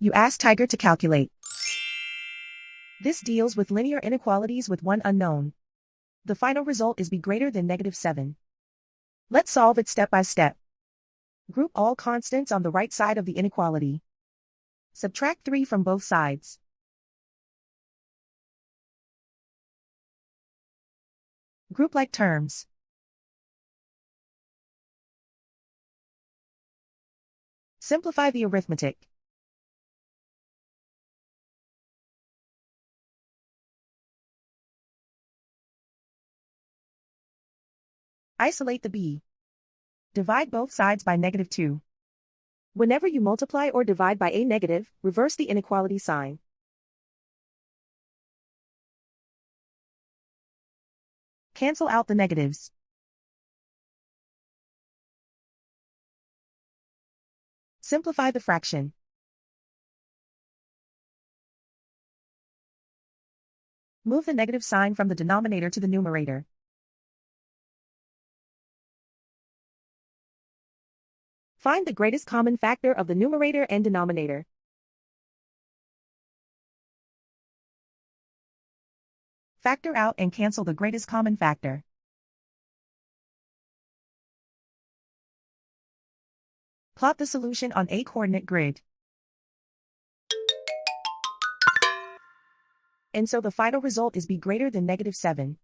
You ask Tiger to calculate. This deals with linear inequalities with one unknown. The final result is b greater than -7. Let's solve it step by step. Group all constants on the right side of the inequality. Subtract 3 from both sides. Group like terms. Simplify the arithmetic. Isolate the b. Divide both sides by -2. Whenever you multiply or divide by a negative, reverse the inequality sign. Cancel out the negatives. Simplify the fraction. Move the negative sign from the denominator to the numerator. Find the greatest common factor of the numerator and denominator. Factor out and cancel the greatest common factor. Plot the solution on a coordinate grid. And so the final result is b greater than -7.